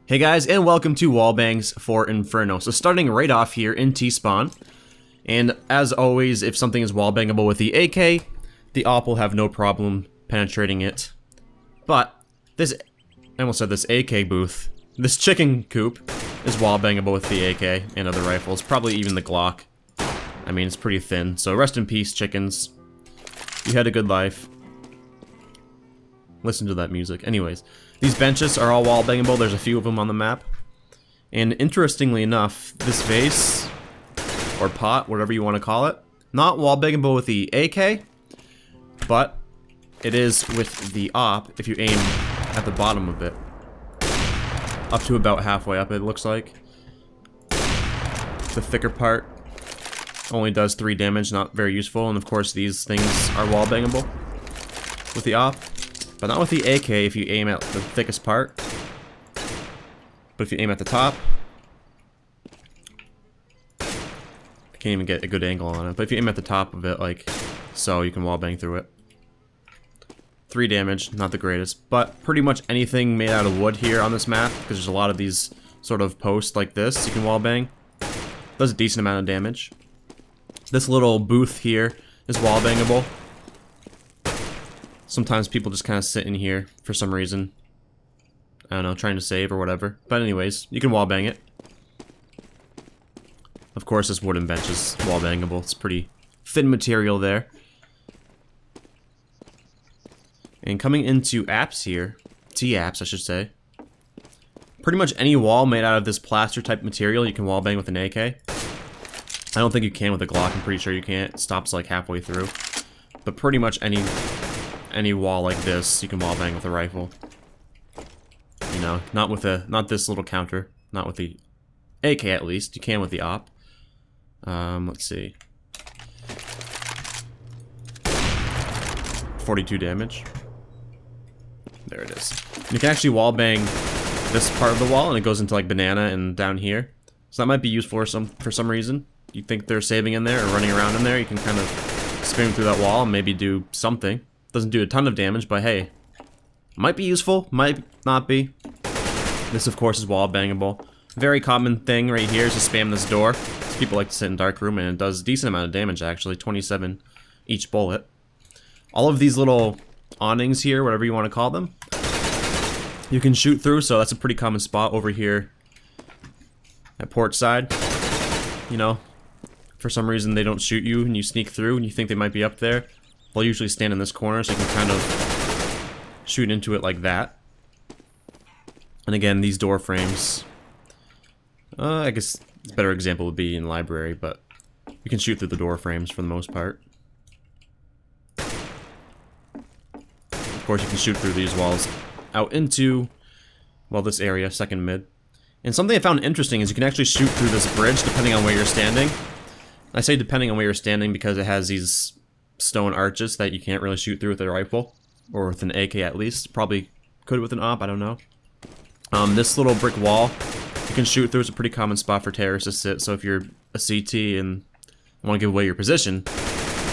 Hey guys, and welcome to Wallbangs for Inferno. So starting right off here in T-spawn, and as always, if something is wallbangable with the AK, the op will have no problem penetrating it. But this, I almost said this AK booth, this chicken coop is wallbangable with the AK and other rifles, probably even the Glock. I mean, it's pretty thin, so rest in peace, chickens. You had a good life. Listen to that music. Anyways, these benches are all wallbangable. There's a few of them on the map. And interestingly enough, this vase, or pot, whatever you want to call it, not wallbangable with the AK, but it is with the op if you aim at the bottom of it. Up to about halfway up, it looks like. The thicker part only does 3 damage, not very useful, and of course these things are wallbangable with the op. But not with the AK if you aim at the thickest part. But if you aim at the top, I can't even get a good angle on it. But if you aim at the top of it, like so, you can wallbang through it. 3 damage, not the greatest. But pretty much anything made out of wood here on this map, because there's a lot of these sort of posts like this, you can wallbang. Does a decent amount of damage. This little booth here is wallbangable. Sometimes people just kind of sit in here for some reason. I don't know, trying to save or whatever. But anyways, you can wallbang it. Of course, this wooden bench is wallbangable. It's pretty thin material there. And coming into apps here, T-apps I should say. Pretty much any wall made out of this plaster type material you can wallbang with an AK. I don't think you can with a Glock, I'm pretty sure you can't. It stops like halfway through. But pretty much any wall like this, you can wallbang with a rifle. You know, not this little counter. Not with the AK at least. You can with the op. Let's see. 42 damage. There it is. And you can actually wallbang this part of the wall, and it goes into like banana and down here. So that might be useful for some reason. You think they're saving in there or running around in there, you can kind of spin through that wall and maybe do something. Doesn't do a ton of damage, but hey, might be useful, might not be. This, of course, is wallbangable. Very common thing right here is to spam this door. So people like to sit in dark room, and it does a decent amount of damage, actually. 27 each bullet. All of these little awnings here, whatever you want to call them, you can shoot through, so that's a pretty common spot over here at port side. You know, for some reason they don't shoot you, and you sneak through, and you think they might be up there. They'll usually stand in this corner, so you can kind of shoot into it like that. And again, these door frames, I guess a better example would be in library, but you can shoot through the door frames for the most part. Of course, you can shoot through these walls out into, well, this area, second mid. And something I found interesting is you can actually shoot through this bridge depending on where you're standing. I say depending on where you're standing because it has these stone arches that you can't really shoot through with a rifle, or with an AK at least. Probably could with an op, I don't know. This little brick wall you can shoot through is a pretty common spot for terrorists to sit, so if you're a CT and want to give away your position,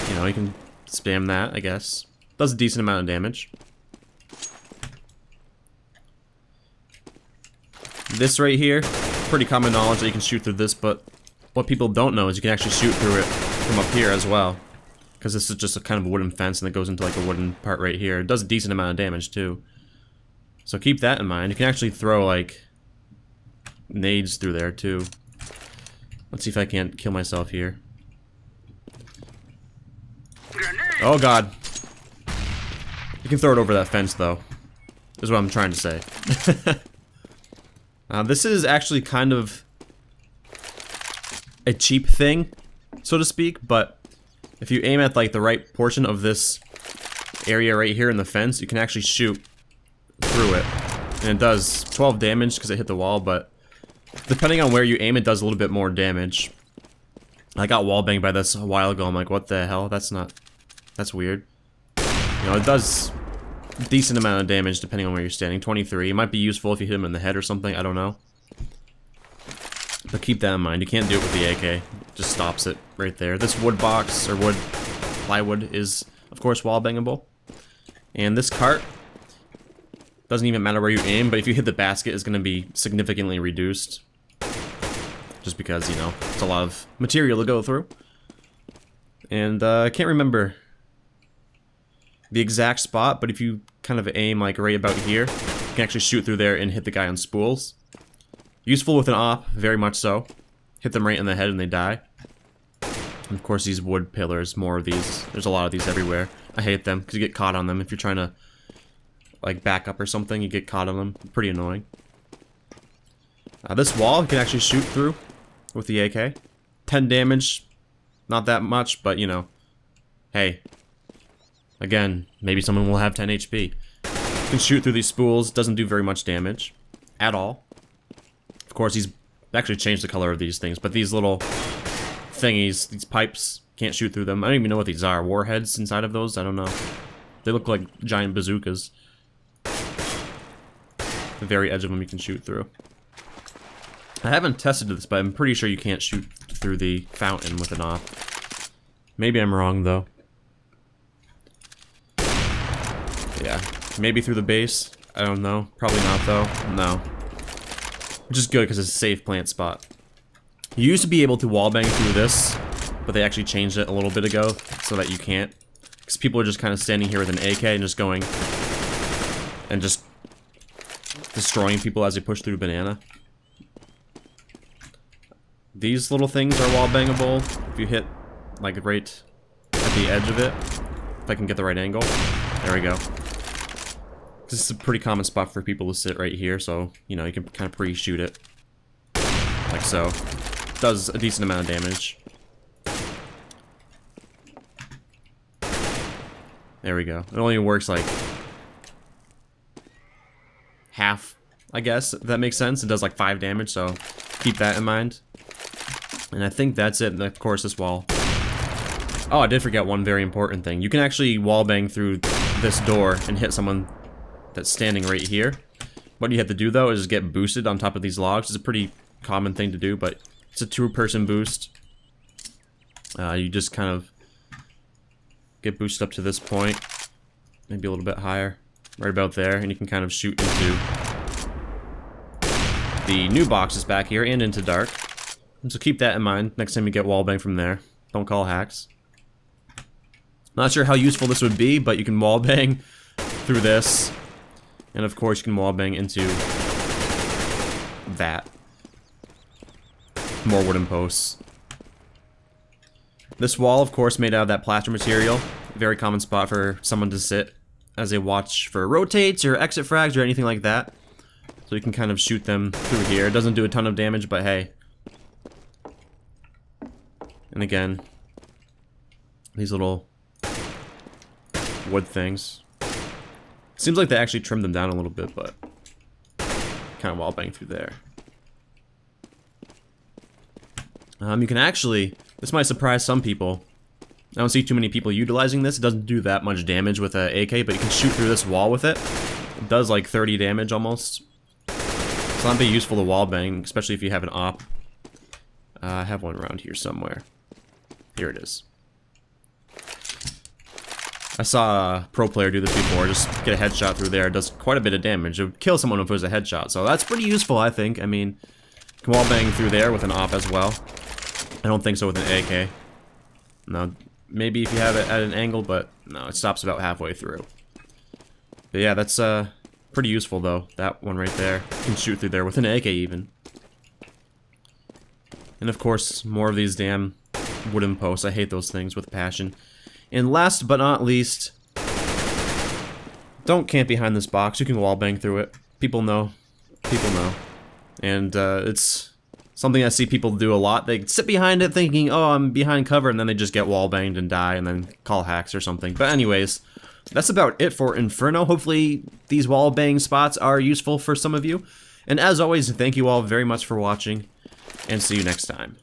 you know, you can spam that, I guess. Does a decent amount of damage. This right here, pretty common knowledge that you can shoot through this, but what people don't know is you can actually shoot through it from up here as well. Because this is just a kind of wooden fence and it goes into like a wooden part right here. It does a decent amount of damage too. So keep that in mind. You can actually throw like nades through there too. Let's see if I can't kill myself here. Oh god. You can throw it over that fence though, is what I'm trying to say. This is actually kind of a cheap thing, so to speak, but if you aim at like the right portion of this area right here in the fence, you can actually shoot through it. And it does 12 damage because it hit the wall, but depending on where you aim, it does a little bit more damage. I got wallbanged by this a while ago. I'm like, what the hell? That's weird. You know, it does a decent amount of damage depending on where you're standing. 23. It might be useful if you hit him in the head or something. I don't know. But keep that in mind. You can't do it with the AK. It just stops it right there. This wood box, or wood plywood, is of course, wall bangable. And this cart doesn't even matter where you aim, but if you hit the basket, it's going to be significantly reduced. Just because, you know, it's a lot of material to go through. And I can't remember the exact spot, but if you kind of aim like right about here, you can actually shoot through there and hit the guy on spools. Useful with an op, very much so. Hit them right in the head and they die. And of course these wood pillars, more of these. There's a lot of these everywhere. I hate them because you get caught on them. If you're trying to like back up or something, you get caught on them. Pretty annoying. This wall you can actually shoot through with the AK. 10 damage, not that much, but you know, hey. Again, maybe someone will have 10 HP. You can shoot through these spools, doesn't do very much damage at all. Of course, he's actually changed the color of these things, but these little thingies, these pipes, can't shoot through them. I don't even know what these are. Warheads inside of those? I don't know. They look like giant bazookas. The very edge of them you can shoot through. I haven't tested this, but I'm pretty sure you can't shoot through the fountain with an op. Maybe I'm wrong, though. Yeah, maybe through the base. I don't know. Probably not, though. No. Which is good, because it's a safe plant spot. You used to be able to wallbang through this, but they actually changed it a little bit ago, so that you can't. Because people are just kind of standing here with an AK and just going... and just... destroying people as they push through banana. These little things are wallbangable. If you hit, like, right at the edge of it. If I can get the right angle. There we go. This is a pretty common spot for people to sit right here, so, you know, you can kind of pre-shoot it. Like so. Does a decent amount of damage. There we go. It only works, like, half, I guess, if that makes sense. It does, like, 5 damage, so keep that in mind. And I think that's it. And of course, this wall. Oh, I did forget one very important thing. You can actually wallbang through this door and hit someone that's standing right here. What you have to do, though, is get boosted on top of these logs. It's a pretty common thing to do, but it's a 2-person boost. You just kind of get boosted up to this point. Maybe a little bit higher. Right about there. And you can kind of shoot into the new boxes back here and into dark. And so keep that in mind next time you get wallbang from there. Don't call hacks. Not sure how useful this would be, but you can wallbang through this. And of course you can wallbang into that. More wooden posts. This wall, of course, made out of that plaster material. Very common spot for someone to sit as they watch for rotates or exit frags or anything like that. So you can kind of shoot them through here. It doesn't do a ton of damage, but hey. And again, these little wood things. Seems like they actually trimmed them down a little bit, but kind of wallbang through there. You can actually, this might surprise some people. I don't see too many people utilizing this. It doesn't do that much damage with an AK, but you can shoot through this wall with it. It does like 30 damage almost. It's not very useful to wallbang, especially if you have an op. I have one around here somewhere. Here it is. I saw a pro player do this before, just get a headshot through there. It does quite a bit of damage. It would kill someone if it was a headshot, so that's pretty useful, I think. I mean, you can wallbang through there with an op as well. I don't think so with an AK. No, maybe if you have it at an angle, but no, it stops about halfway through. But yeah, that's pretty useful though. That one right there. You can shoot through there with an AK even. And of course, more of these damn wooden posts. I hate those things with passion. And last but not least, don't camp behind this box. You can wallbang through it. People know. People know. And it's something I see people do a lot. They sit behind it thinking, oh, I'm behind cover, and then they just get wallbanged and die and then call hacks or something. But anyways, that's about it for Inferno. Hopefully these wallbang spots are useful for some of you. And as always, thank you all very much for watching, and see you next time.